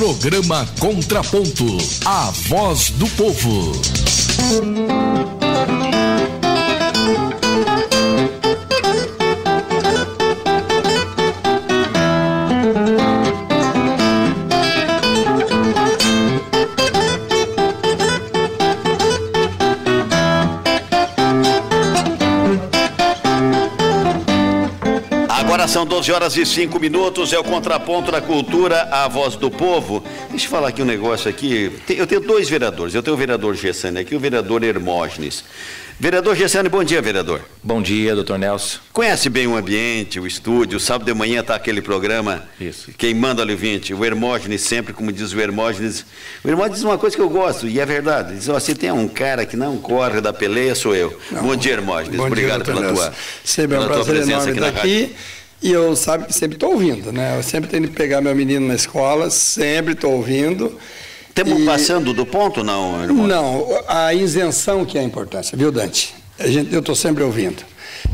Programa Contraponto, a voz do povo. Agora são 12h05, é o Contraponto da Cultura, a voz do povo. Deixa eu falar aqui um negócio aqui. Eu tenho dois vereadores. Eu tenho o vereador Gessani aqui e o vereador Hermógenes. Vereador Gessani, bom dia, vereador. Bom dia, doutor Nelson. Conhece bem o ambiente, o estúdio, sábado de manhã está aquele programa. Isso. Queimando ali o 20. O Hermógenes sempre, como diz o Hermógenes diz uma coisa que eu gosto, e é verdade. Diz, se tem um cara que não corre da peleia, sou eu. Não. Bom dia, Hermógenes. Bom Obrigado dia, pela tua sempre é um prazer enorme estar aqui. E eu sabe que sempre estou ouvindo, né? Eu sempre tenho que pegar meu menino na escola, sempre estou ouvindo. Estamos passando do ponto, não, irmão? Não, a isenção que é a importância, viu, Dante? Eu estou sempre ouvindo.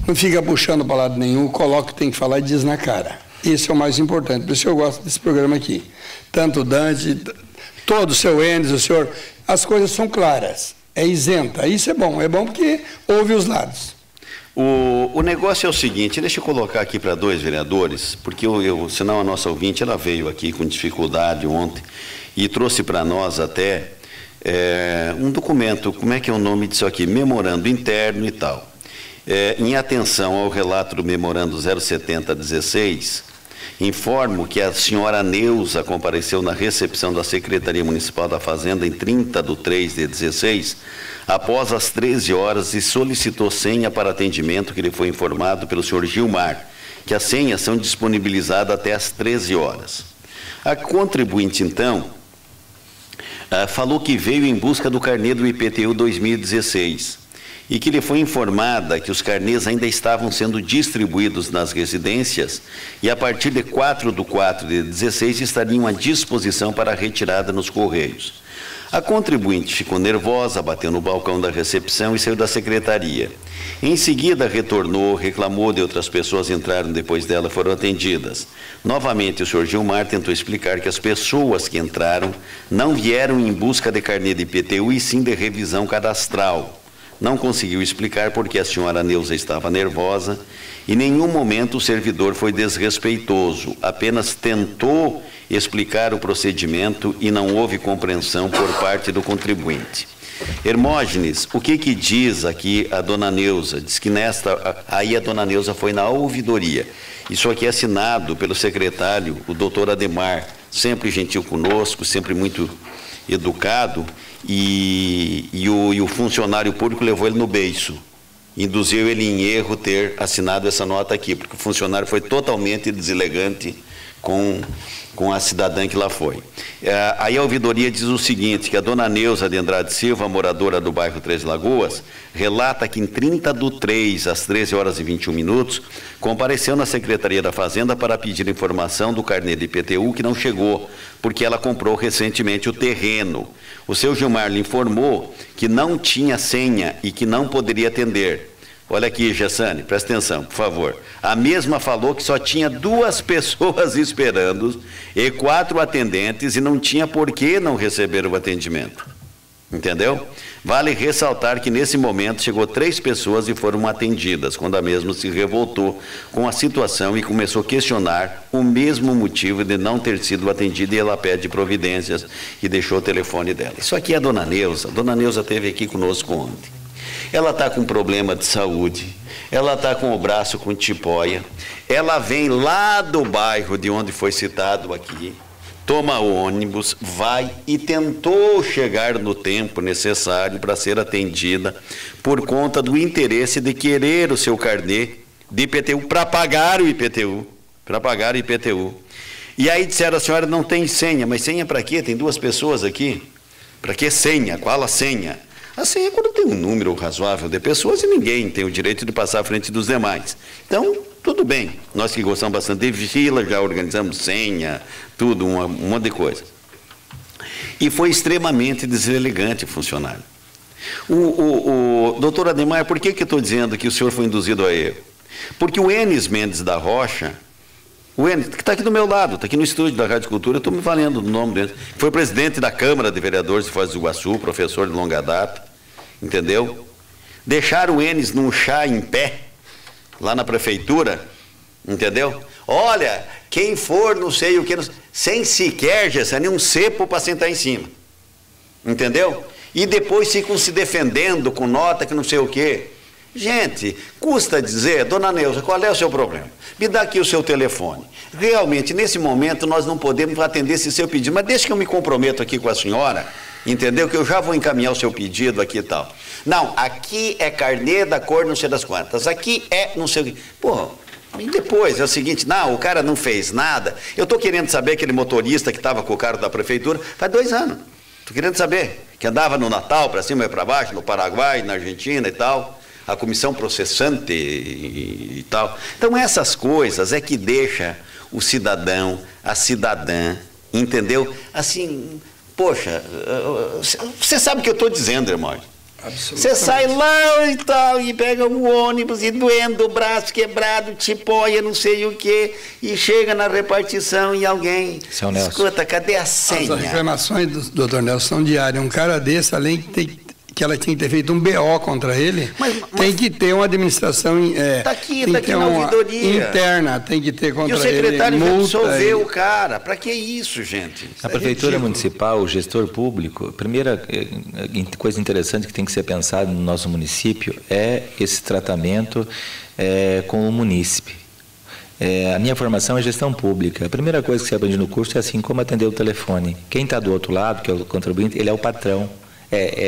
Não fica puxando para lado nenhum, coloca o que tem que falar e diz na cara. Isso é o mais importante, por isso eu gosto desse programa aqui. Tanto o Dante, todo o seu Enes, o senhor, as coisas são claras, é isenta. Isso é bom porque ouve os lados. O negócio é o seguinte, deixa eu colocar aqui para dois vereadores, porque senão a nossa ouvinte, ela veio aqui com dificuldade ontem e trouxe para nós até um documento, como é que é o nome disso aqui? Memorando interno e tal. Em atenção ao relato do memorando 07016, informo que a senhora Neuza compareceu na recepção da Secretaria Municipal da Fazenda em 30/3/16, após as 13 horas e solicitou senha para atendimento, que lhe foi informado pelo senhor Gilmar, que as senhas são disponibilizadas até as 13 horas. A contribuinte, então, falou que veio em busca do carnê do IPTU 2016 e que lhe foi informada que os carnês ainda estavam sendo distribuídos nas residências e a partir de 4/4/16 estariam à disposição para retirada nos Correios. A contribuinte ficou nervosa, bateu no balcão da recepção e saiu da secretaria. Em seguida, retornou, reclamou de outras pessoas entraram depois dela, foram atendidas. Novamente, o senhor Gilmar tentou explicar que as pessoas que entraram não vieram em busca de carnê de IPTU e sim de revisão cadastral. Não conseguiu explicar porque a senhora Neuza estava nervosa. Em nenhum momento o servidor foi desrespeitoso, apenas tentou explicar o procedimento e não houve compreensão por parte do contribuinte. Hermógenes, o que diz aqui a dona Neuza? Diz que aí a dona Neuza foi na ouvidoria. Isso aqui é assinado pelo secretário, o doutor Ademar, sempre gentil conosco, sempre muito educado, e o funcionário público levou ele no beiço. Induziu ele em erro ter assinado essa nota aqui, porque o funcionário foi totalmente deselegante com a cidadã que lá foi. Aí a ouvidoria diz o seguinte, que a dona Neuza de Andrade Silva, moradora do bairro Três Lagoas, relata que em 30/3, às 13 horas e 21 minutos, compareceu na Secretaria da Fazenda para pedir informação do carnê de IPTU que não chegou, porque ela comprou recentemente o terreno. O seu Gilmar lhe informou que não tinha senha e que não poderia atender. Olha aqui, Gessani, presta atenção, por favor. A mesma falou que só tinha 2 pessoas esperando e 4 atendentes e não tinha por que não receber o atendimento. Entendeu? Vale ressaltar que nesse momento chegou 3 pessoas e foram atendidas, quando a mesma se revoltou com a situação e começou a questionar o mesmo motivo de não ter sido atendida e ela pede providências e deixou o telefone dela. Isso aqui é a dona Neuza. A dona Neuza esteve aqui conosco ontem. Ela está com problema de saúde, ela está com o braço com tipóia, ela vem lá do bairro de onde foi citado aqui, toma o ônibus, vai e tentou chegar no tempo necessário para ser atendida por conta do interesse de querer o seu carnê de IPTU para pagar o IPTU, E aí disseram, a senhora não tem senha, mas senha para quê? Tem 2 pessoas aqui. Para que senha? Qual a senha? A senha é quando tem um número razoável de pessoas e ninguém tem o direito de passar à frente dos demais. Então, tudo bem. Nós que gostamos bastante de fila, já organizamos senha, tudo, um monte de coisa. E foi extremamente deselegante o funcionário. Doutor Ademar, por que eu estou dizendo que o senhor foi induzido a erro? Porque o Enes Mendes da Rocha, O Enes, que está aqui do meu lado, está aqui no estúdio da Rádio Cultura, eu estou me valendo do nome dele. Foi presidente da Câmara de Vereadores de Foz do Iguaçu, professor de longa data, entendeu? Deixaram o Enes num chá em pé, lá na prefeitura, entendeu? Olha, quem for, não sei o que, sem sequer, Gessane, um cepo para sentar em cima, entendeu? E depois ficam se defendendo com nota que não sei o quê. Gente, custa dizer, dona Neuza, qual é o seu problema? Me dá aqui o seu telefone. Realmente, nesse momento, nós não podemos atender esse seu pedido, mas deixa que eu me comprometo aqui com a senhora, entendeu? Que eu já vou encaminhar o seu pedido aqui e tal. Não, aqui é carnê da cor não sei das quantas, aqui é não sei o que. Pô, e depois é o seguinte, não, o cara não fez nada. Eu estou querendo saber aquele motorista que estava com o carro da prefeitura faz 2 anos. Estou querendo saber, que andava no Natal, para cima e para baixo, no Paraguai, na Argentina e tal. A comissão processante e tal. Então essas coisas é que deixa o cidadão, a cidadã, entendeu? Assim, poxa, você sabe o que eu estou dizendo, irmão. Você sai lá e tal, e pega o ônibus e doendo o braço quebrado, tipóia, não sei o quê, e chega na repartição e alguém escuta, cadê a senha? As reclamações do doutor Nelson são diárias. Um cara desse, além que ela tinha que ter feito um BO contra ele, tem que ter uma administração tá aqui na ouvidoria interna, tem que ter contra ele. E o secretário vai absolver o cara. Para que isso, gente? A prefeitura municipal, o gestor público, a primeira coisa interessante que tem que ser pensado no nosso município é esse tratamento com o munícipe. A minha formação é gestão pública. A primeira coisa que você aprende no curso é assim, como atender o telefone. Quem está do outro lado, que é o contribuinte, ele é o patrão.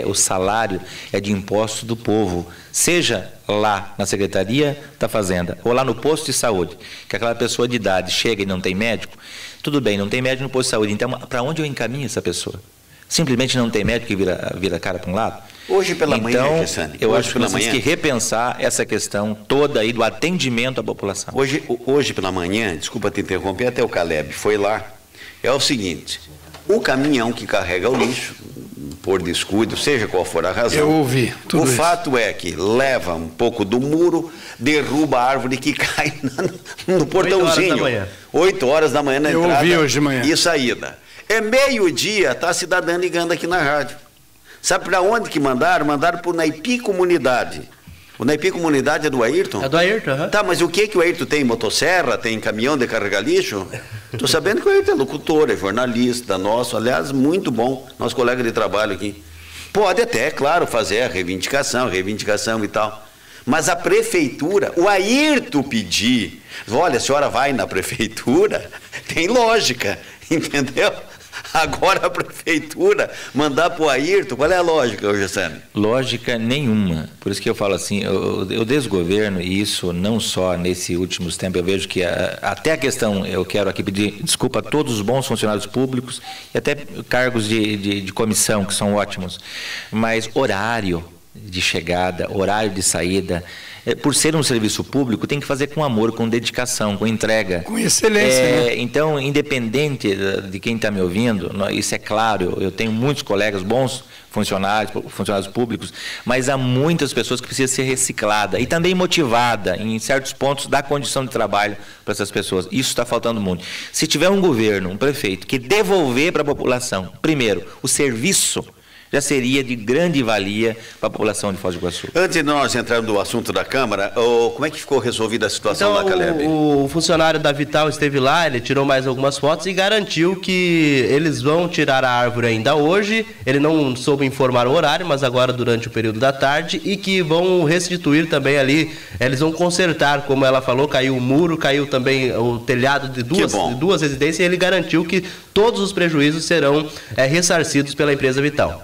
O salário é de imposto do povo, seja lá na Secretaria da Fazenda ou lá no posto de saúde, que aquela pessoa de idade chega e não tem médico, tudo bem, não tem médico no posto de saúde, então para onde eu encaminho essa pessoa? Simplesmente não tem médico que vira cara para um lado? Hoje pela manhã, Gessane, eu acho que nós temos que repensar essa questão toda aí do atendimento à população. Hoje pela manhã, desculpa te interromper, até o Caleb foi lá, é o seguinte, o caminhão que carrega o lixo, por descuido, seja qual for a razão. Eu ouvi tudo isso. O fato é que leva um pouco do muro, derruba a árvore que cai no portãozinho. 8 horas da manhã na entrada. Eu ouvi hoje de manhã. E saída. É meio-dia, tá a cidadã ligando aqui na rádio. Sabe para onde que mandaram? Mandaram para o Naipi Comunidade. O Naipi Comunidade é do Ayrton? É do Ayrton, aham. Tá, mas o que o Ayrton tem? Motosserra? Tem caminhão de carregar lixo? Estou sabendo que o Ayrton é locutor, é jornalista nosso, aliás, muito bom, nosso colega de trabalho aqui. Pode até, claro, fazer a reivindicação e tal. Mas a prefeitura, o Ayrton pedir, olha, a senhora vai na prefeitura, tem lógica, entendeu? Agora a prefeitura mandar para o Ayrton, qual é a lógica, Gessane? Lógica nenhuma. Por isso que eu falo assim, eu desgoverno, e isso não só nesses últimos tempos, eu vejo que até a questão, eu quero aqui pedir desculpa a todos os bons funcionários públicos e até cargos de comissão, que são ótimos, mas horário de chegada, horário de saída, por ser um serviço público, tem que fazer com amor, com dedicação, com entrega. Com excelência, né? Então, independente de quem está me ouvindo, isso é claro, eu tenho muitos colegas, bons funcionários públicos, mas há muitas pessoas que precisam ser recicladas e também motivada em certos pontos da condição de trabalho para essas pessoas. Isso está faltando muito. Se tiver um governo, um prefeito, que devolver para a população, primeiro, o serviço, já seria de grande valia para a população de Foz do Iguaçu. Antes de nós entrarmos no assunto da Câmara, como é que ficou resolvida a situação lá, Caleb? O funcionário da Vital esteve lá, ele tirou mais algumas fotos e garantiu que eles vão tirar a árvore ainda hoje. Ele não soube informar o horário, mas agora durante o período da tarde, e que vão restituir também ali, eles vão consertar, como ela falou, caiu o muro, caiu também o telhado de duas residências, e ele garantiu que todos os prejuízos serão ressarcidos pela empresa Vital.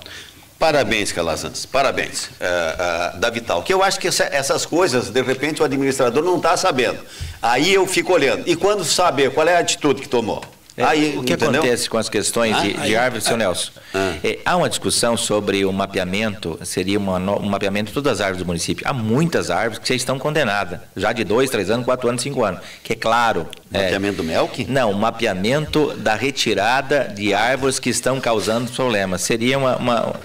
Parabéns, Calazans, parabéns da Vital, que eu acho que essas coisas, de repente, o administrador não está sabendo. Aí eu fico olhando. E quando saber, qual é a atitude que tomou? O que acontece com as questões de árvores, seu Nelson? Há uma discussão sobre o mapeamento, seria um mapeamento de todas as árvores do município. Há muitas árvores que já estão condenadas, já de 2, 3 anos, 4 anos, 5 anos. Que é claro... Mapeamento do Melk? Não, mapeamento da retirada de árvores que estão causando problemas. Seria uma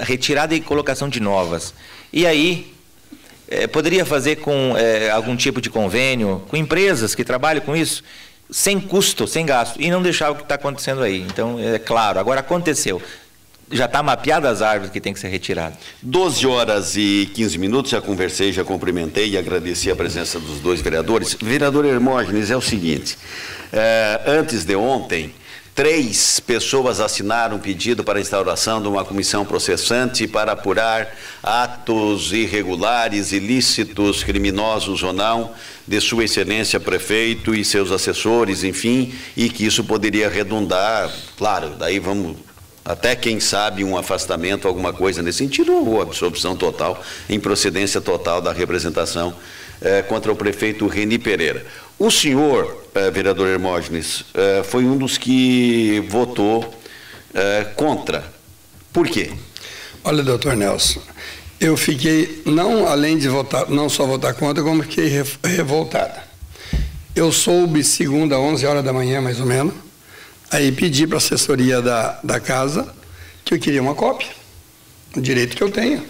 retirada e colocação de novas. E aí... poderia fazer com algum tipo de convênio, com empresas que trabalham com isso, sem custo, sem gasto, e não deixar o que está acontecendo aí. Então, é claro, agora aconteceu. Já está mapeada as árvores que tem que ser retiradas. 12 horas e 15 minutos, já conversei, já cumprimentei e agradeci a presença dos dois vereadores. Vereador Hermógenes, é o seguinte, antes de ontem, 3 pessoas assinaram um pedido para a instauração de uma comissão processante para apurar atos irregulares, ilícitos, criminosos ou não, de Sua Excelência Prefeito e seus assessores, enfim, e que isso poderia redundar, claro, daí vamos, até quem sabe, um afastamento, alguma coisa nesse sentido, ou absorção total, improcedência total da representação contra o prefeito Reni Pereira. O senhor, vereador Hermógenes, foi um dos que votou contra. Por quê? Olha, doutor Nelson, eu fiquei, não além de votar, não só votar contra, como fiquei revoltada. Eu soube segunda, 11 horas da manhã, mais ou menos, aí pedi para a assessoria da casa que eu queria uma cópia, o direito que eu tenho,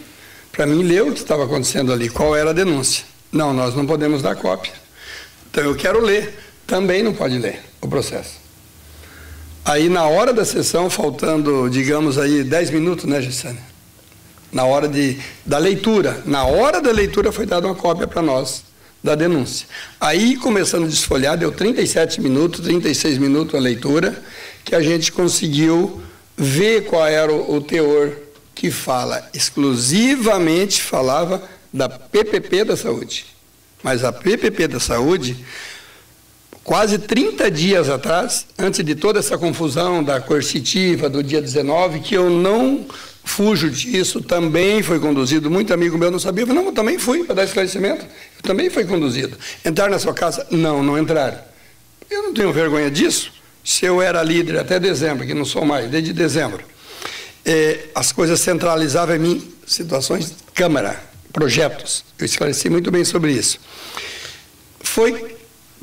para mim ler o que estava acontecendo ali, qual era a denúncia. Não, nós não podemos dar cópia. Então eu quero ler, também não pode ler o processo. Aí na hora da sessão, faltando, digamos aí, 10 minutos, né, Gessane? Na hora da leitura, na hora da leitura foi dada uma cópia para nós da denúncia. Aí, começando a desfolhar, deu 37 minutos, 36 minutos a leitura, que a gente conseguiu ver qual era o teor que fala, exclusivamente falava da PPP da Saúde. Mas a PPP da Saúde, quase 30 dias atrás, antes de toda essa confusão da coercitiva do dia 19, que eu não fujo disso, também foi conduzido, muito amigo meu não sabia, eu falei, não, eu também fui para dar esclarecimento, eu também fui conduzido. Entraram na sua casa? Não, não entraram. Eu não tenho vergonha disso, se eu era líder até dezembro, que não sou mais, desde dezembro, as coisas centralizavam em mim, situações, Câmara, projetos, eu esclareci muito bem sobre isso. Foi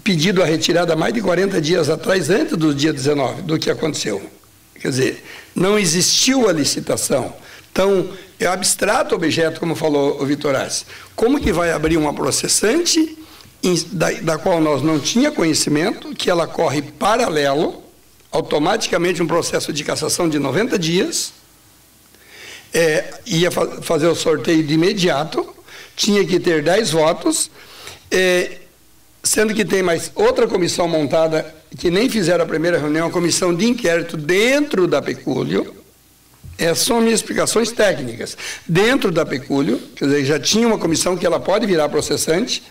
pedido a retirada mais de 40 dias atrás, antes do dia 19, do que aconteceu. Quer dizer, não existiu a licitação. Então, é abstrato o objeto, como falou o Vitor Arce. Como que vai abrir uma processante da qual nós não tinha conhecimento, que ela corre paralelo, automaticamente um processo de cassação de 90 dias, ia fazer o sorteio de imediato, tinha que ter 10 votos, sendo que tem mais outra comissão montada, que nem fizeram a primeira reunião, a comissão de inquérito dentro da Pecúlio. Essas são minhas explicações técnicas. Dentro da Pecúlio, quer dizer, já tinha uma comissão que ela pode virar processante,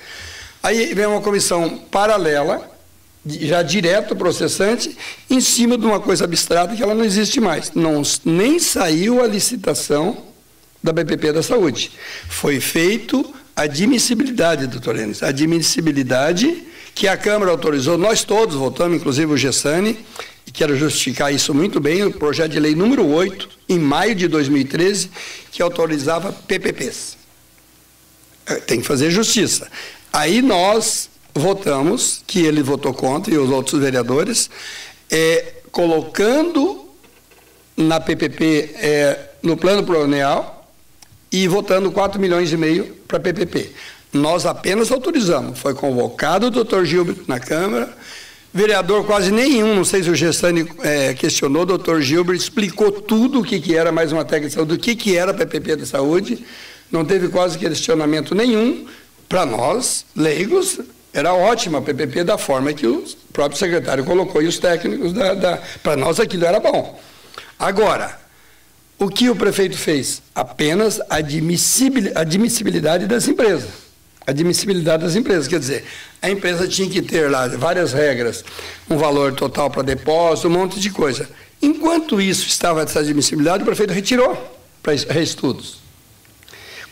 aí vem uma comissão paralela, já direto processante, em cima de uma coisa abstrata que ela não existe mais. Nem saiu a licitação da BPP da Saúde. Foi feito a admissibilidade, doutor Enes, a admissibilidade que a Câmara autorizou, nós todos votamos, inclusive o Gessane, e quero justificar isso muito bem, o projeto de lei número 8, em maio de 2013, que autorizava PPPs. Tem que fazer justiça. Aí nós votamos, que ele votou contra, e os outros vereadores, colocando na PPP, no plano plurianual, e votando 4,5 milhões para PPP. Nós apenas autorizamos. Foi convocado o doutor Gilberto na Câmara, vereador quase nenhum, não sei se o Gessane questionou, o doutor Gilberto explicou tudo o que era mais uma técnica de saúde, o que era a PPP da Saúde, não teve quase questionamento nenhum. Para nós, leigos, era ótima a PPP da forma que o próprio secretário colocou e os técnicos, para nós aquilo era bom. Agora, o que o prefeito fez? Apenas a admissibilidade das empresas. Admissibilidade das empresas, quer dizer, a empresa tinha que ter lá várias regras, um valor total para depósito, um monte de coisa. Enquanto isso estava essa admissibilidade, o prefeito retirou para reestudos.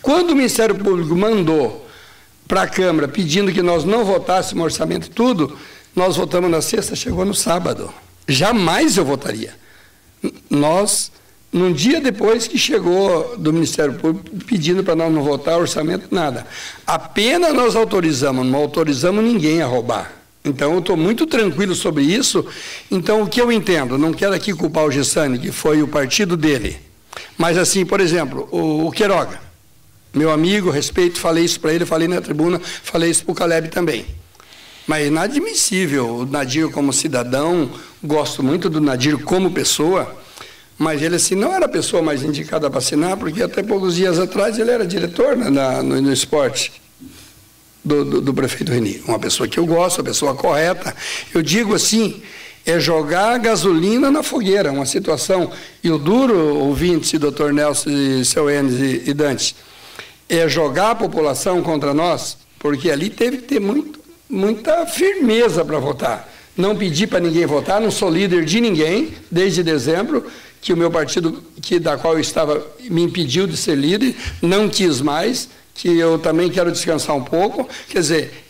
Quando o Ministério Público mandou para a Câmara pedindo que nós não votássemos orçamento e tudo, nós votamos na sexta, chegou no sábado. Jamais eu votaria. Nós, num dia depois que chegou do Ministério Público pedindo para nós não votar orçamento, nada. Apenas nós autorizamos, não autorizamos ninguém a roubar. Então, eu estou muito tranquilo sobre isso. Então, o que eu entendo, não quero aqui culpar o Gessane, que foi o partido dele, mas assim, por exemplo, o Queiroga. Meu amigo, respeito, falei isso para ele, falei na tribuna, falei isso para o Caleb também. Mas inadmissível, o Nadir como cidadão, gosto muito do Nadir como pessoa, mas ele assim não era a pessoa mais indicada para assinar, porque até poucos dias atrás ele era diretor no esporte do prefeito Reni. Uma pessoa que eu gosto, uma pessoa correta. Eu digo assim, é jogar gasolina na fogueira, uma situação, e o duro, ouvinte, doutor Nelson, e seu Enes e Dante, é jogar a população contra nós, porque ali teve que ter muita firmeza para votar. Não pedi para ninguém votar, não sou líder de ninguém, desde dezembro, que o meu partido, da qual eu estava, me impediu de ser líder, não quis mais, que eu também quero descansar um pouco. Quer dizer,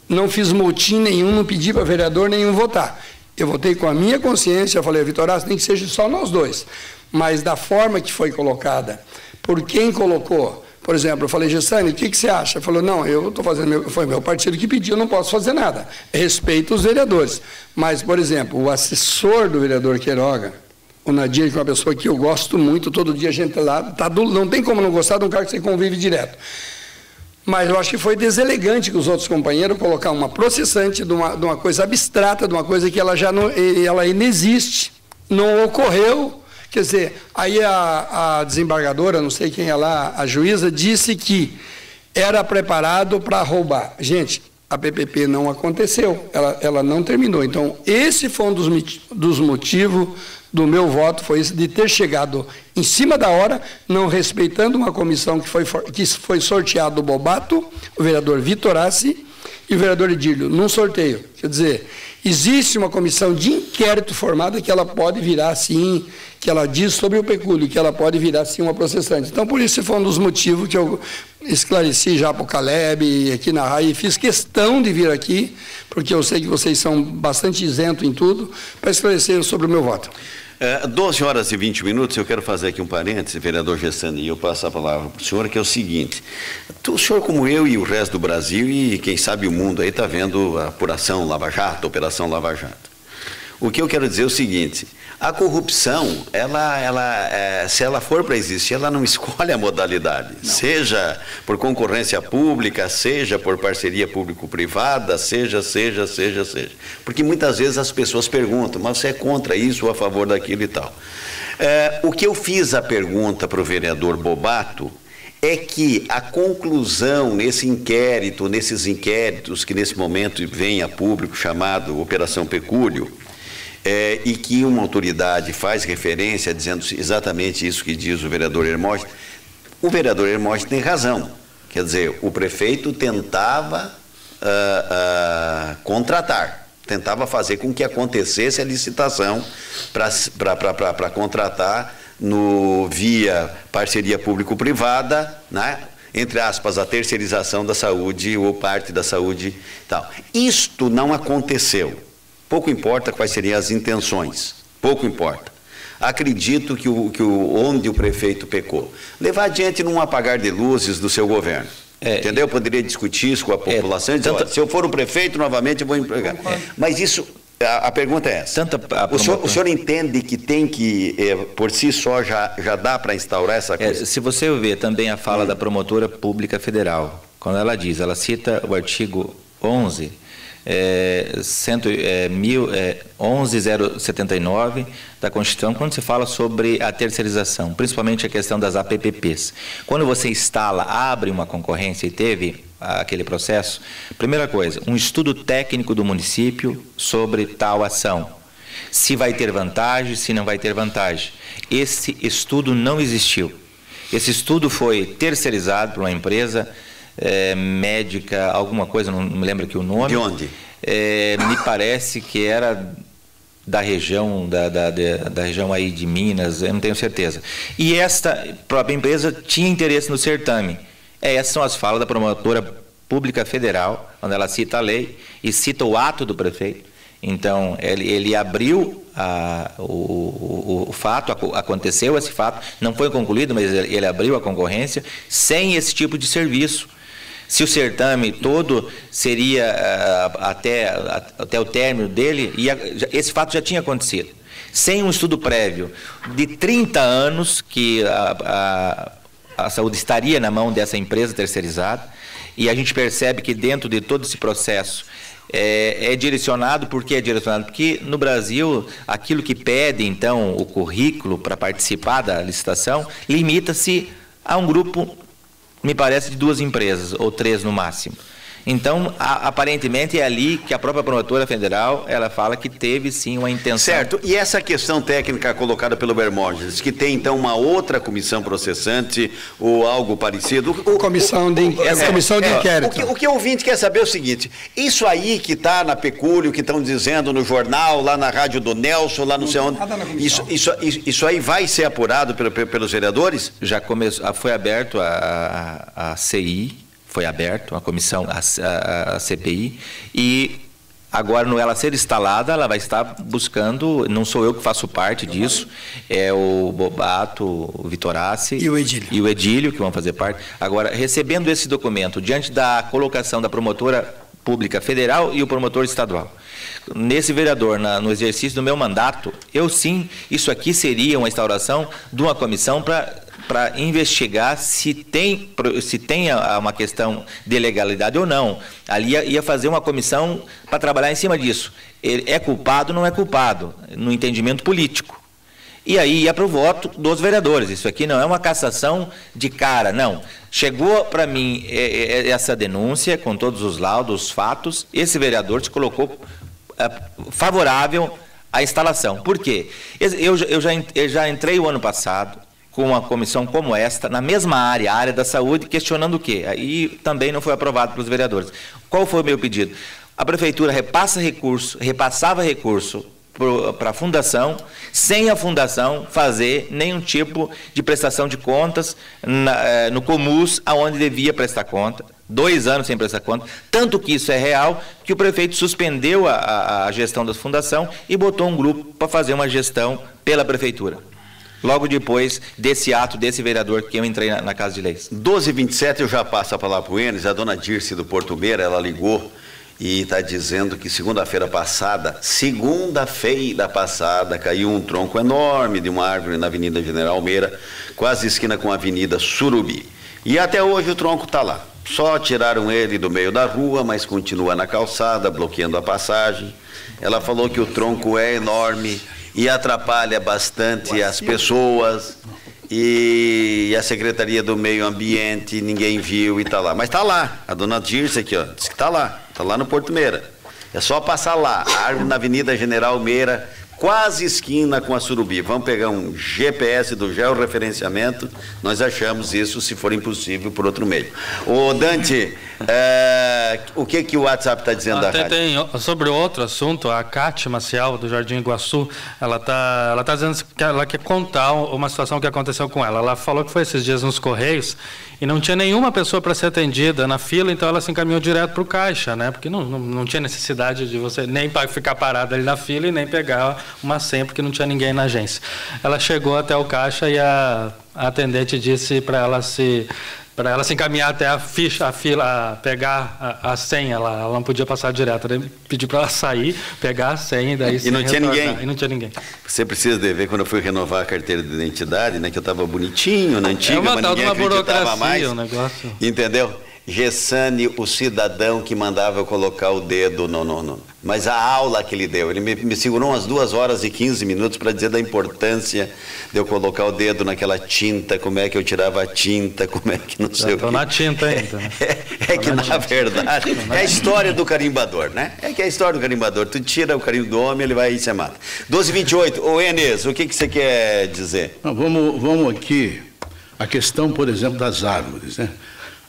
não fiz motim nenhum, não pedi para vereador nenhum votar. Eu votei com a minha consciência, eu falei, Vitoraço, nem que seja só nós dois. Mas da forma que foi colocada, por quem colocou. Por exemplo, eu falei, Gessane, o que você acha? Ele falou, não, eu estou fazendo, foi meu partido que pediu, não posso fazer nada. Respeito os vereadores. Mas, por exemplo, o assessor do vereador Queiroga, o Nadir, que é uma pessoa que eu gosto muito, todo dia a gente lá, não tem como não gostar de um cara que você convive direto. Mas eu acho que foi deselegante que os outros companheiros colocar uma processante de uma coisa abstrata, de uma coisa que ela já não, ela inexiste, não ocorreu. Quer dizer, aí a desembargadora, não sei quem é lá, a juíza, disse que era preparado para roubar. Gente, a PPP não aconteceu, ela não terminou. Então, esse foi um dos motivos do meu voto, foi esse de ter chegado em cima da hora, não respeitando uma comissão que foi sorteado o Bobato, o vereador Vitoraço e o vereador Edílio, num sorteio. Quer dizer, existe uma comissão de inquérito formada que ela pode virar, assim, que ela diz sobre o pecúlio, que ela pode virar, sim, uma processante. Então, por isso, foi um dos motivos que eu esclareci já para o Caleb, aqui na RAI, e fiz questão de vir aqui, porque eu sei que vocês são bastante isentos em tudo, para esclarecer sobre o meu voto. 12 horas e 20 minutos, eu quero fazer aqui um parêntese, vereador Gessane, e eu passo a palavra para o senhor, que é o seguinte, o senhor, como eu e o resto do Brasil, e quem sabe o mundo aí, está vendo a apuração Lava Jato, a Operação Lava Jato. O que eu quero dizer é o seguinte, a corrupção, se ela for para existir, ela não escolhe a modalidade, não. Seja por concorrência pública, seja por parceria público-privada, seja. Porque muitas vezes as pessoas perguntam, mas você é contra isso ou a favor daquilo e tal. O que eu fiz a pergunta para o vereador Bobato é que a conclusão nesses inquéritos que nesse momento vem a público, chamado Operação Pecúlio, e que uma autoridade faz referência dizendo exatamente isso que diz o vereador Hermógenes tem razão. Quer dizer, o prefeito tentava contratar, tentava fazer com que acontecesse a licitação para contratar via parceria público-privada, né? Entre aspas, a terceirização da saúde ou parte da saúde e tal. Isto não aconteceu. Pouco importa quais seriam as intenções, pouco importa. Acredito que onde o prefeito pecou. Levar adiante num apagar de luzes do seu governo. Entendeu? Eu poderia discutir isso com a população e dizer, olha, se eu for o prefeito, novamente eu vou empregar. Mas isso, a pergunta é essa. O senhor entende que tem que, por si só, já dá para instaurar essa coisa? Se você ver também a fala da promotora pública federal, quando ela cita o artigo 11... 11.079 da Constituição, quando se fala sobre a terceirização, principalmente a questão das APPPs. Quando você abre uma concorrência e teve aquele processo, primeira coisa, um estudo técnico do município sobre tal ação. Se vai ter vantagem, se não vai ter vantagem. Esse estudo não existiu. Esse estudo foi terceirizado por uma empresa médica, alguma coisa, não me lembro aqui o nome. De onde? Me parece que era da região, da região aí de Minas, eu não tenho certeza. E esta própria empresa tinha interesse no certame. Essas são as falas da promotora pública federal, quando ela cita a lei e cita o ato do prefeito. Então, ele abriu o fato, aconteceu esse fato, não foi concluído, mas ele abriu a concorrência sem esse tipo de serviço. Se o certame todo seria até o término dele, esse fato já tinha acontecido. Sem um estudo prévio de 30 anos que a saúde estaria na mão dessa empresa terceirizada, e a gente percebe que dentro de todo esse processo é direcionado. Por que é direcionado? Porque no Brasil, aquilo que pede, então, o currículo para participar da licitação, limita-se a um grupo, me parece, de 2 empresas, ou 3 no máximo. Então, aparentemente, é ali que a própria promotora federal, ela fala que teve, sim, uma intenção. Certo. E essa questão técnica colocada pelo Bermonges, que tem, então, uma outra comissão processante ou algo parecido? Comissão de inquérito. O que o ouvinte quer saber é o seguinte: isso aí que está na Pecúlio, que estão dizendo no jornal, lá na rádio do Nelson, lá não sei onde, isso aí vai ser apurado pelos vereadores? Já começou, foi aberto a CI, foi aberto a comissão, a CPI, e agora, no ela ser instalada, ela vai estar buscando, não sou eu que faço parte disso, é o Bobato, o Vitorassi e o Edílio que vão fazer parte. Agora, recebendo esse documento, diante da colocação da promotora pública federal e o promotor estadual, nesse vereador, no exercício do meu mandato, isso aqui seria uma instauração de uma comissão para investigar se tem uma questão de legalidade ou não. Ali ia fazer uma comissão para trabalhar em cima disso. Ele é culpado ou não é culpado, no entendimento político. E aí ia para o voto dos vereadores. Isso aqui não é uma cassação de cara, não. Chegou para mim essa denúncia, com todos os laudos, os fatos, esse vereador se colocou favorável à instalação. Por quê? Eu já entrei o ano passado com uma comissão como esta, na mesma área, a área da saúde, questionando o quê? Aí também não foi aprovado pelos vereadores. Qual foi o meu pedido? A prefeitura repassava recurso para a fundação, sem a fundação fazer nenhum tipo de prestação de contas no Comus, aonde devia prestar conta. 2 anos sem prestar conta, tanto que isso é real, que o prefeito suspendeu a gestão da fundação e botou um grupo para fazer uma gestão pela prefeitura. Logo depois desse ato, desse vereador que eu entrei na Casa de Leis. 12h27, eu já passo a palavra para o Enes. A dona Dirce do Porto Meira, ela ligou e está dizendo que segunda-feira passada, caiu um tronco enorme de uma árvore na Avenida General Meira, quase esquina com a Avenida Surubi. E até hoje o tronco está lá. Só tiraram ele do meio da rua, mas continua na calçada, bloqueando a passagem. Ela falou que o tronco é enorme e atrapalha bastante as pessoas, e a Secretaria do Meio Ambiente, ninguém viu e está lá. Mas está lá, a dona Dirce aqui, ó, disse que está lá no Porto Meira. É só passar lá, a árvore na Avenida General Meira, quase esquina com a Surubi. Vamos pegar um GPS do georreferenciamento, nós achamos isso, se for impossível, por outro meio. Ô Dante, o que o WhatsApp está dizendo da rádio? Sobre outro assunto, a Cátia Maciel, do Jardim Iguaçu, ela tá dizendo que ela quer contar uma situação que aconteceu com ela. Ela falou que foi esses dias nos Correios e não tinha nenhuma pessoa para ser atendida na fila, então ela se encaminhou direto para o caixa, né? Porque não tinha necessidade de você nem ficar parada ali na fila e nem pegar uma senha, porque não tinha ninguém na agência. Ela chegou até o caixa e a atendente disse para ela se encaminhar até a fila, pegar a senha, ela não podia passar direto. Ela pediu para ela sair, pegar a senha e daí e não tinha ninguém. E não tinha ninguém. Você precisa de ver quando eu fui renovar a carteira de identidade, né, que eu estava bonitinho na antiga, mas ninguém acreditava mais. O negócio. Entendeu? Gessane, o cidadão que mandava eu colocar o dedo mas a aula que ele deu, ele me segurou umas 2 horas e 15 minutos para dizer da importância de eu colocar o dedo naquela tinta, como é que eu tirava a tinta, como é que não sei o que. Na tinta ainda. Na verdade, é a história do carimbador, né? É que é a história do carimbador. Tu tira o carimbo do homem, ele vai e se mata. 12h28, ô Enes, o que você quer dizer? Não, vamos aqui, a questão, por exemplo, das árvores, né?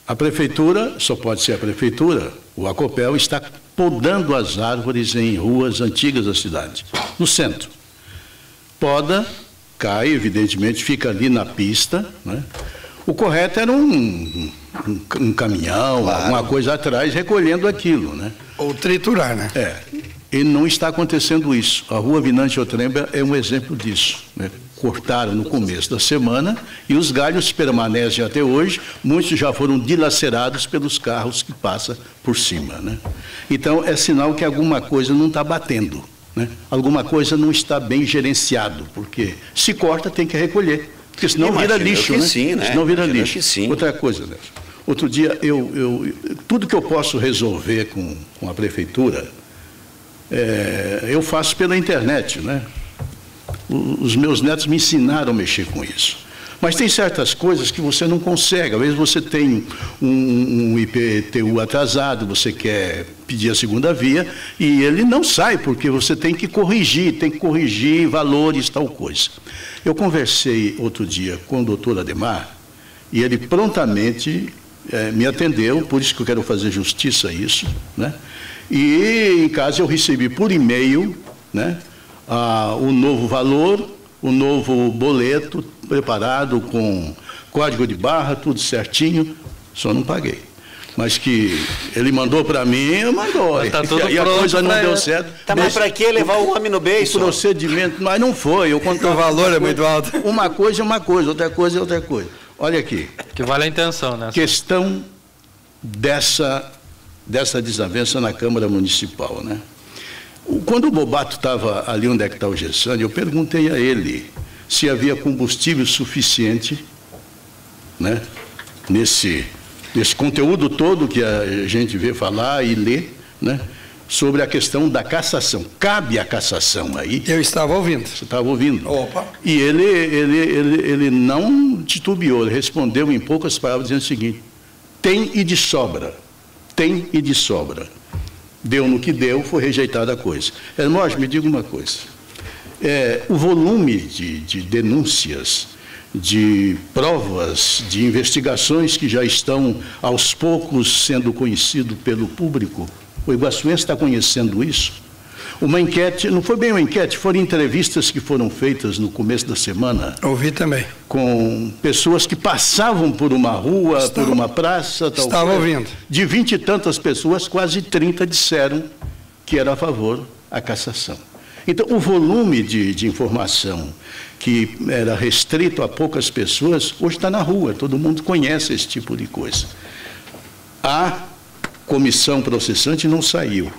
A prefeitura, só pode ser a prefeitura, o Acopel está podando as árvores em ruas antigas da cidade, no centro. Poda, cai, evidentemente, fica ali na pista, né? O correto era um caminhão, claro, alguma coisa atrás, recolhendo aquilo, né? Ou triturar, né? E não está acontecendo isso. A rua Vinante Otremba é um exemplo disso, né? Cortaram no começo da semana e os galhos permanecem até hoje, muitos já foram dilacerados pelos carros que passam por cima, né? Então é sinal que alguma coisa não está batendo, né? Alguma coisa não está bem gerenciado, porque se corta tem que recolher, Porque senão vira lixo, né? Sim, né? Senão vira lixo. Que sim. Outra coisa, Nelson. Outro dia, tudo que eu posso resolver com a prefeitura, eu faço pela internet, né? Os meus netos me ensinaram a mexer com isso. Mas tem certas coisas que você não consegue. Às vezes você tem um IPTU atrasado, você quer pedir a segunda via, e ele não sai, porque você tem que corrigir valores, tal coisa. Eu conversei outro dia com o doutor Ademar, e ele prontamente me atendeu, por isso que eu quero fazer justiça a isso, né? E em casa eu recebi por e-mail, né, o novo valor, o novo boleto preparado com código de barra, tudo certinho, só não paguei. Mas que ele mandou para mim, mandou. Tá tudo e a coisa não deu certo. Tá, mas para que levar o homem no beijo? O procedimento, mas não foi. O valor é muito alto. Uma coisa é uma coisa, outra coisa é outra coisa. Olha aqui. Que vale a intenção, né? Questão dessa desavença na Câmara Municipal, né? Quando o Bobato estava ali onde é que está o Gessani, eu perguntei a ele se havia combustível suficiente, né, nesse conteúdo todo que a gente vê falar e lê, né, sobre a questão da cassação. Cabe a cassação aí? Eu estava ouvindo. Você estava ouvindo? Opa. E ele não titubeou, ele respondeu em poucas palavras dizendo o seguinte: tem e de sobra. Tem e de sobra. Deu no que deu, foi rejeitada a coisa. Hermógenes, me diga uma coisa. O volume de denúncias, de provas, de investigações que já estão aos poucos sendo conhecido pelo público, o iguaçuense está conhecendo isso? Uma enquete, não foi bem uma enquete, foram entrevistas que foram feitas no começo da semana. Ouvi também. Com pessoas que passavam por uma rua, por uma praça, tal. Estava ouvindo. De 20 e tantas pessoas, quase 30 disseram que era a favor da cassação. Então, o volume de informação que era restrito a poucas pessoas, hoje está na rua, todo mundo conhece esse tipo de coisa. A comissão processante não saiu.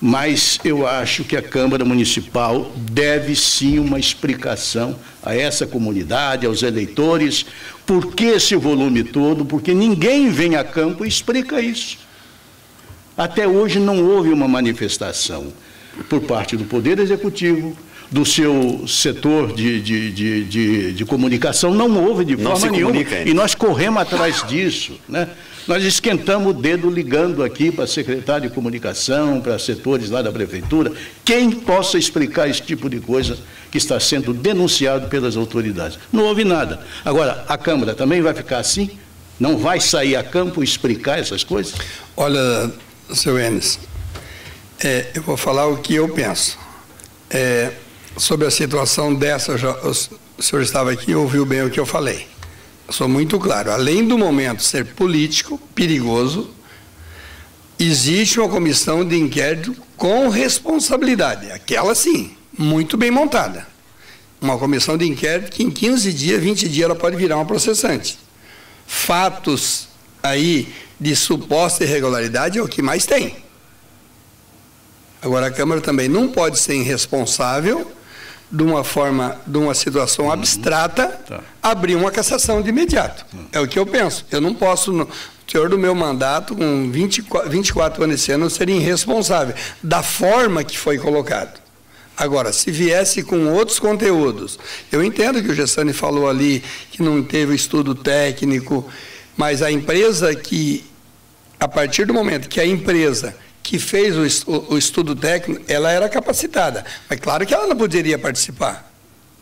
Mas eu acho que a Câmara Municipal deve sim uma explicação a essa comunidade, aos eleitores, por que esse volume todo, porque ninguém vem a campo e explica isso. Até hoje não houve uma manifestação por parte do Poder Executivo, do seu setor de comunicação, não houve de forma nenhuma. E nós corremos atrás disso, né? Nós esquentamos o dedo ligando aqui para secretário de comunicação, para setores lá da prefeitura, quem possa explicar esse tipo de coisa que está sendo denunciado pelas autoridades. Não houve nada. Agora, a Câmara também vai ficar assim? Não vai sair a campo e explicar essas coisas? Olha, seu Enes, eu vou falar o que eu penso. Sobre a situação dessa, o senhor estava aqui e ouviu bem o que eu falei. Eu sou muito claro, além do momento ser político, perigoso, existe uma comissão de inquérito com responsabilidade, aquela sim, muito bem montada. Uma comissão de inquérito que em 15 dias, 20 dias ela pode virar uma processante. Fatos aí de suposta irregularidade é o que mais tem. Agora a Câmara também não pode ser irresponsável de uma situação abstrata, abrir uma cassação de imediato. É o que eu penso. Eu não posso, no teor do meu mandato, com 24 anos esse ano, ser irresponsável da forma que foi colocado. Agora, se viesse com outros conteúdos, eu entendo que o Gessani falou ali que não teve estudo técnico, mas a empresa que, a partir do momento que a empresa que fez o estudo técnico, ela era capacitada. Mas claro que ela não poderia participar.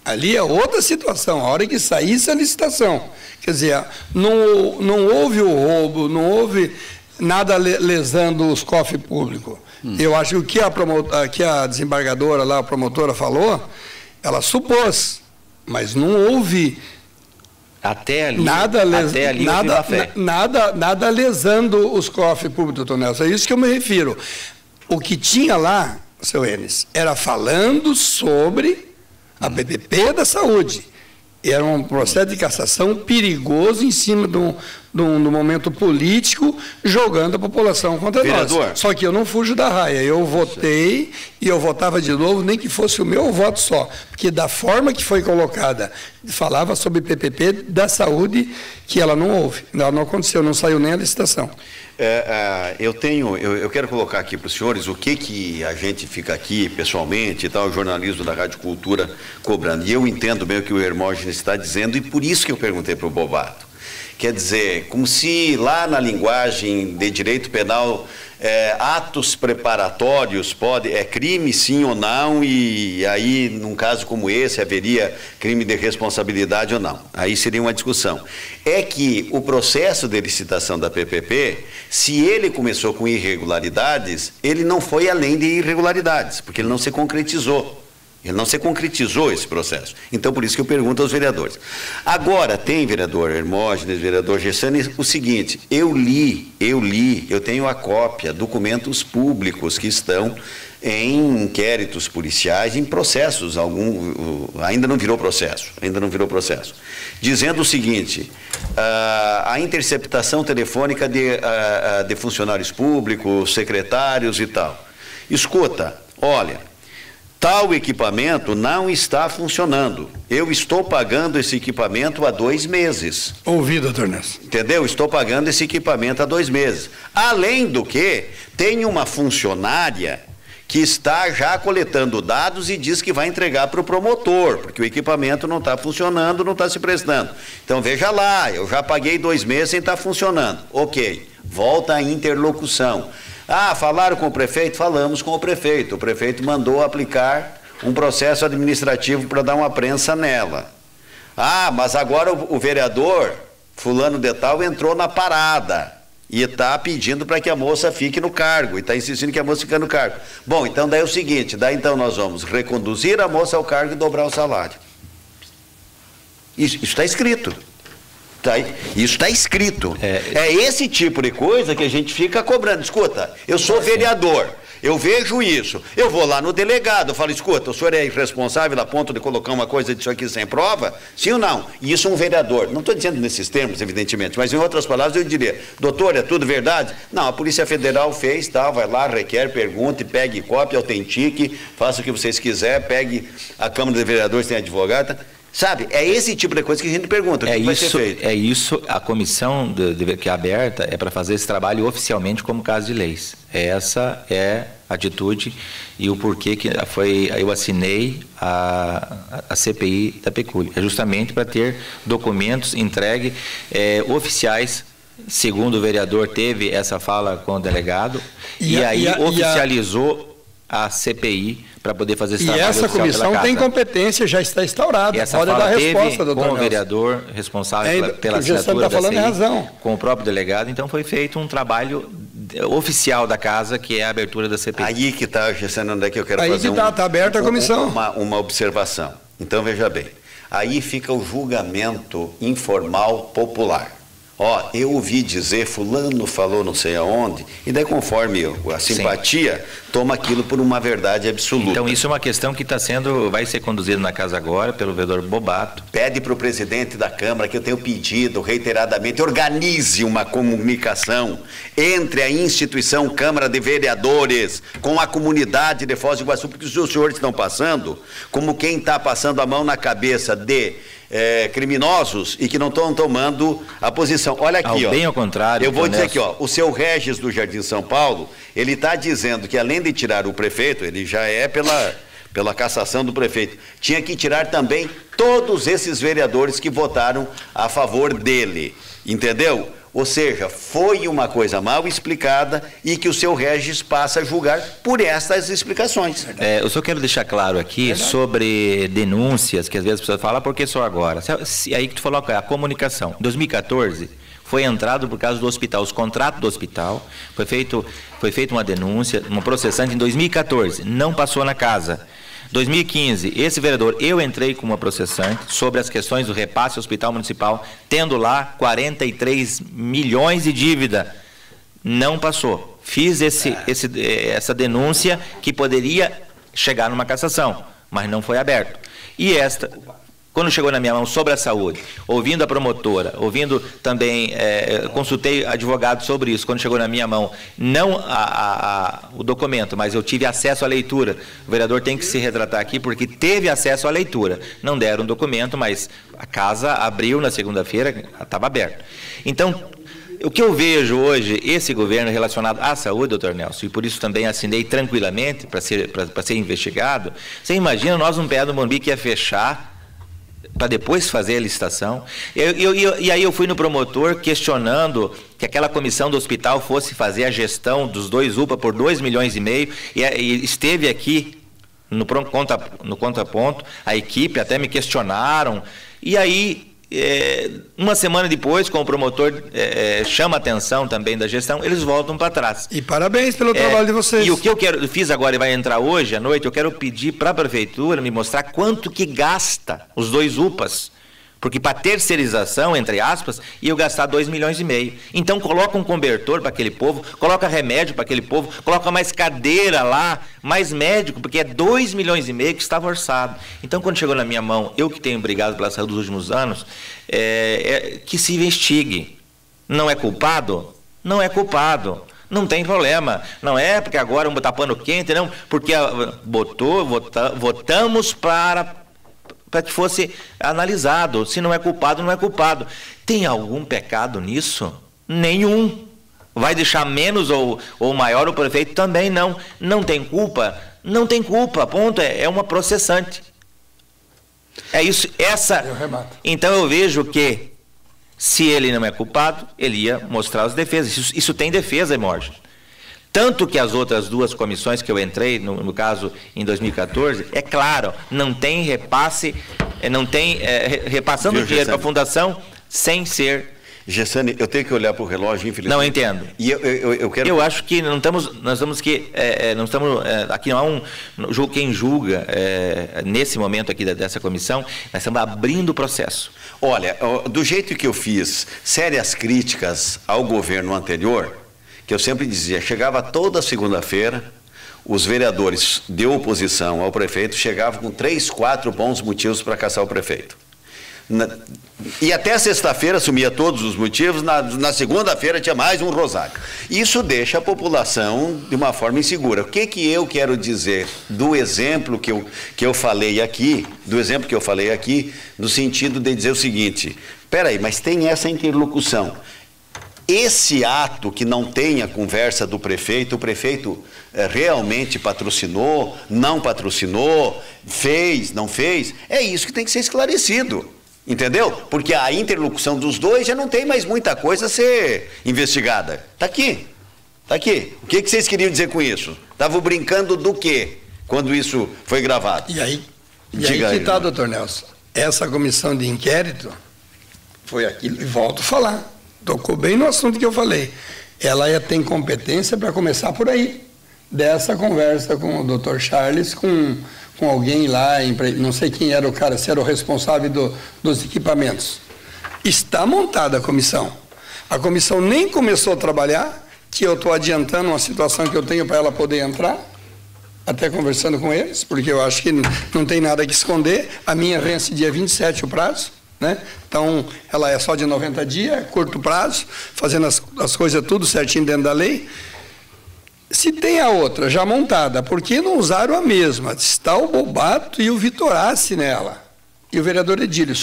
Ali é outra situação, a hora que saísse a licitação. Quer dizer, não houve o roubo, não houve nada lesando os cofres públicos. Eu acho que o que a desembargadora lá, a promotora falou, ela supôs, mas não houve até ali nada lesando os cofres públicos, doutor Nelson. É isso que eu me refiro. O que tinha lá, seu Enes, era falando sobre a PPP da saúde. Era um processo de cassação perigoso em cima de um momento político, jogando a população contra Vereador. nós. Só que eu não fujo da raia. Eu votei e eu votava de novo, nem que fosse o meu voto só. Porque da forma que foi colocada, falava sobre PPP da saúde, que ela não houve. Ela não aconteceu, não saiu nem a licitação. Eu quero colocar aqui para os senhores o que a gente fica aqui pessoalmente e tal, o jornalismo da Rádio Cultura cobrando. E eu entendo bem o que o Hermógenes está dizendo e por isso que eu perguntei para o Bobato. Quer dizer, como se lá na linguagem de direito penal, atos preparatórios é crime sim ou não, e aí num caso como esse haveria crime de responsabilidade ou não. Aí seria uma discussão. É que o processo de licitação da PPP, se ele começou com irregularidades, ele não foi além de irregularidades, porque ele não se concretizou. Ele não se concretizou esse processo. Então, por isso que eu pergunto aos vereadores. Agora, tem, vereador Hermógenes, vereador Gessani, o seguinte, eu tenho a cópia, documentos públicos que estão em inquéritos policiais, em processos, ainda não virou processo, dizendo o seguinte, a interceptação telefônica de funcionários públicos, secretários e tal. Escuta, olha, tal equipamento não está funcionando. Eu estou pagando esse equipamento há 2 meses. Ouvi, doutor Nelson. Entendeu? Estou pagando esse equipamento há 2 meses. Além do que, tem uma funcionária que está já coletando dados e diz que vai entregar para o promotor, porque o equipamento não está funcionando, não está se prestando. Então, veja lá, eu já paguei 2 meses sem estar funcionando. Ok, volta a interlocução. Falaram com o prefeito? Falamos com o prefeito. O prefeito mandou aplicar um processo administrativo para dar uma prensa nela. Mas agora o vereador, fulano de tal, entrou na parada e está pedindo para que a moça fique no cargo, e está insistindo que a moça fique no cargo. Bom, então daí é o seguinte, então nós vamos reconduzir a moça ao cargo e dobrar o salário. Isso está escrito. Isso está escrito. É esse tipo de coisa que a gente fica cobrando. Escuta, eu sou vereador, eu vejo isso, eu vou lá no delegado, eu falo, escuta, o senhor é irresponsável a ponto de colocar uma coisa disso aqui sem prova? Sim ou não? E isso é um vereador. Não estou dizendo nesses termos, evidentemente, mas em outras palavras eu diria, doutor, é tudo verdade? Não, a Polícia Federal fez, vai lá, requer, pergunte, pegue cópia, autentique, faça o que vocês quiserem, pegue a Câmara de Vereadores, tem advogado. Sabe, é esse tipo de coisa que a gente pergunta, o que vai ser feito? É isso, a comissão que é aberta é para fazer esse trabalho oficialmente como caso de leis. Essa é a atitude e o porquê que eu assinei a CPI da Pecúlia. É justamente para ter documentos entregues oficiais, segundo o vereador teve essa fala com o delegado, e aí oficializou a CPI para poder fazer esse trabalho. E essa comissão tem competência, já está instaurada. Essa pode dar resposta, doutor Nelson. Com o vereador responsável pela assinatura da CPI, com o próprio delegado, então foi feito um trabalho oficial da casa, que é a abertura da CPI. Aí que está, Gessani, onde é que eu quero fazer aí que está aberta a comissão. Uma observação. Então, veja bem, aí fica o julgamento informal popular. Eu ouvi dizer, fulano falou não sei aonde, e daí conforme a simpatia, toma aquilo por uma verdade absoluta. Então isso é uma questão que vai ser conduzida na casa agora pelo vereador Bobato. Pede para o presidente da Câmara, que eu tenho pedido reiteradamente, organize uma comunicação entre a instituição Câmara de Vereadores com a comunidade de Foz do Iguaçu, porque os senhores estão passando como quem está passando a mão na cabeça de criminosos e que não estão tomando a posição. Olha aqui, bem ao contrário. Eu vou dizer aqui, o seu Regis do Jardim São Paulo, ele está dizendo que além de tirar o prefeito, ele já é pela cassação do prefeito, tinha que tirar também todos esses vereadores que votaram a favor dele, entendeu? Ou seja, foi uma coisa mal explicada e que o seu Regis passa a julgar por estas explicações. Eu só quero deixar claro aqui sobre denúncias que às vezes as pessoas falam, por que só agora? Aí que tu falou, a comunicação. Em 2014, foi entrado por causa do hospital, os contratos do hospital, foi feita uma denúncia, uma processante em 2014, não passou na casa. 2015, esse vereador, eu entrei com uma processante sobre as questões do repasse ao hospital municipal, tendo lá 43 milhões de dívida. Não passou. Fiz essa denúncia que poderia chegar numa cassação, mas não foi aberto. E quando chegou na minha mão sobre a saúde, ouvindo a promotora, ouvindo também, consultei advogado sobre isso, quando chegou na minha mão, não o documento, mas eu tive acesso à leitura. O vereador tem que se retratar aqui porque teve acesso à leitura. Não deram o documento, mas a casa abriu na segunda-feira, estava aberta. Então, o que eu vejo hoje, esse governo relacionado à saúde, doutor Nelson, e por isso também assinei tranquilamente para ser investigado, você imagina nós num pé do Morumbi que ia fechar para depois fazer a licitação. E aí eu fui no promotor questionando que aquela comissão do hospital fosse fazer a gestão dos 2 UPA por 2,5 milhões, e esteve aqui no contraponto, a equipe até me questionaram, e aí uma semana depois, com o promotor chama a atenção também da gestão, eles voltam para trás. E parabéns pelo trabalho de vocês. E o que eu fiz agora e vai entrar hoje à noite, eu quero pedir para a prefeitura me mostrar quanto que gasta os 2 UPAs. Porque para terceirização, entre aspas, ia gastar 2,5 milhões. Então coloca um cobertor para aquele povo, coloca remédio para aquele povo, coloca mais cadeira lá, mais médico, porque é 2,5 milhões que estava orçado. Então quando chegou na minha mão, eu que tenho brigado pela saúde dos últimos anos, que se investigue. Não é culpado? Não é culpado. Não tem problema. Não é porque agora vamos botar pano quente, não, porque votamos para que fosse analisado. Se não é culpado, não é culpado. Tem algum pecado nisso? Nenhum. Vai deixar menos ou maior o prefeito? Também não. Não tem culpa? Não tem culpa, ponto. É uma processante. É isso. Então eu vejo que, se ele não é culpado, ele ia mostrar as defesas. Isso tem defesa, Morges. Tanto que as outras 2 comissões que eu entrei, no caso em 2014, é claro, não tem repasse, não tem repassando dinheiro para a fundação sem ser. Gessane, eu tenho que olhar para o relógio, infelizmente. Não, eu entendo. E eu quero. Eu acho que aqui não há quem julga nesse momento aqui dessa comissão, nós estamos abrindo o processo. Olha, do jeito que eu fiz sérias críticas ao governo anterior, que eu sempre dizia, chegava toda segunda-feira, os vereadores de oposição ao prefeito chegavam com 3, 4 bons motivos para caçar o prefeito. E até sexta-feira assumia todos os motivos, na segunda-feira tinha mais um rosário. Isso deixa a população de uma forma insegura. O que eu quero dizer do exemplo que eu falei aqui, no sentido de dizer o seguinte, peraí, mas tem essa interlocução. Esse ato que não tem a conversa do prefeito, o prefeito realmente patrocinou, não patrocinou, fez, não fez, é isso que tem que ser esclarecido, entendeu? Porque a interlocução dos 2 já não tem mais muita coisa a ser investigada. Está aqui. O que vocês queriam dizer com isso? Estavam brincando do quê, quando isso foi gravado? E aí que está, doutor Nelson, essa comissão de inquérito foi aquilo, e volto a falar. Tocou bem no assunto que eu falei. Ela tem competência para começar por aí. Dessa conversa com o Dr. Charles, com alguém lá, não sei quem era o cara, se era o responsável dos equipamentos. Está montada a comissão. A comissão nem começou a trabalhar, que eu estou adiantando uma situação que eu tenho para ela poder entrar, até conversando com eles, porque eu acho que não tem nada que esconder. A minha vence dia 27 o prazo. Né? Então, ela é só de 90 dias, curto prazo, fazendo as coisas tudo certinho dentro da lei. Se tem a outra já montada, por que não usaram a mesma? Está o Bobato e o Vitorassi nela. E o vereador Edílio,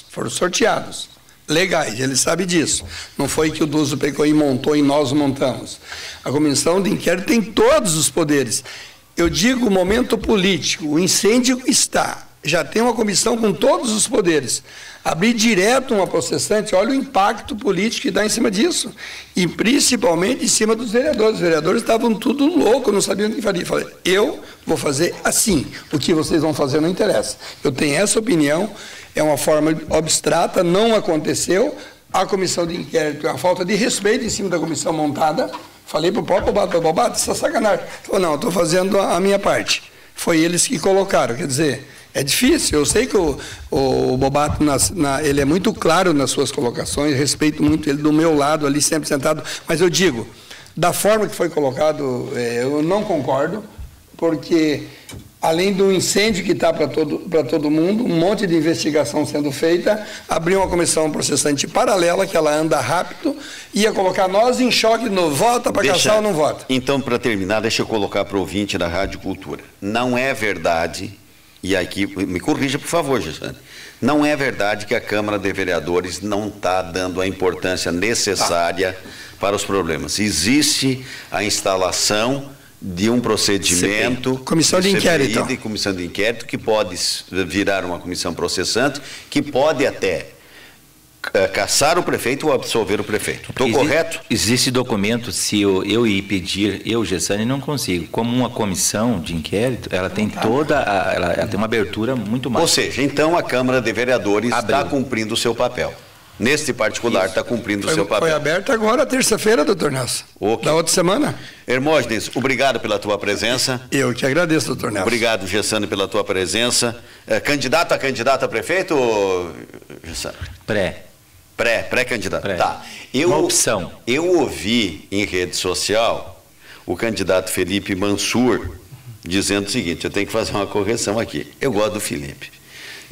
foram sorteados. Legais, ele sabe disso. Não foi que o Duzo Pecoí montou e nós montamos. A comissão de inquérito tem todos os poderes. Eu digo o momento político, o incêndio está. Já tem uma comissão com todos os poderes. Abrir direto uma processante, olha o impacto político que dá em cima disso. E principalmente em cima dos vereadores. Os vereadores estavam tudo loucos, não sabiam o que fazer. Falei, eu vou fazer assim. O que vocês vão fazer não interessa. Eu tenho essa opinião, é uma forma abstrata, não aconteceu. A comissão de inquérito é uma falta de respeito em cima da comissão montada. Falei para o próprio Bobato, isso é sacanagem. Ele falou, não, estou fazendo a minha parte. Foi eles que colocaram, quer dizer... É difícil, eu sei que o Bobato, ele é muito claro nas suas colocações, respeito muito ele do meu lado ali, sempre sentado, mas eu digo, da forma que foi colocado, eu não concordo, porque além do incêndio que está para todo mundo, um monte de investigação sendo feita, abrir uma comissão processante paralela, que ela anda rápido, ia colocar nós em choque de novo. Vota para caçar ou não vota? Então, para terminar, deixa eu colocar para o ouvinte da Rádio Cultura. Não é verdade, e aqui, me corrija, por favor, Gisane, não é verdade que a Câmara de Vereadores não está dando a importância necessária para os problemas. Existe a instalação de um procedimento, comissão de inquérito, de comissão de inquérito, que pode virar uma comissão processante, que pode até caçar o prefeito ou absolver o prefeito. Estou correto? Existe documento, se eu ir pedir, Gessane, não consigo. Como uma comissão de inquérito, ela tem ela tem uma abertura muito maior. Ou seja, então a Câmara de Vereadores está cumprindo o seu papel. Neste particular está cumprindo o seu papel. Foi aberta agora, terça-feira, doutor Nelson. Okay. Da outra semana. Hermógenes, obrigado pela tua presença. Eu que agradeço, doutor Nelson. Obrigado, Gessane, pela tua presença. Candidata a prefeito, Gessane? Pré-candidato. Tá. Uma opção. Eu ouvi em rede social o candidato Felipe Mansur dizendo o seguinte: eu tenho que fazer uma correção aqui. Eu gosto do Felipe.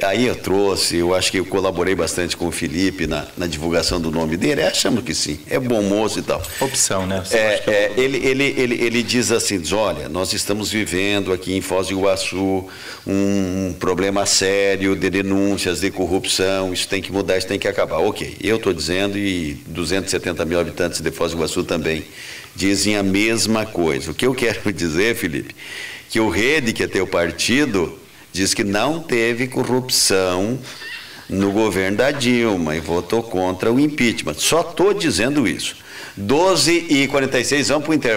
Aí eu acho que eu colaborei bastante com o Felipe na divulgação do nome dele. Achamos que sim, é bom moço e tal. Opção, né? Ele diz assim, olha, nós estamos vivendo aqui em Foz do Iguaçu um problema sério de denúncias de corrupção, isso tem que mudar, isso tem que acabar. Ok, eu estou dizendo, e 270 mil habitantes de Foz do Iguaçu também dizem a mesma coisa. O que eu quero dizer, Felipe, que o Rede, que é teu partido, diz que não teve corrupção no governo da Dilma e votou contra o impeachment. Só estou dizendo isso. 12h46, vamos para o intervalo.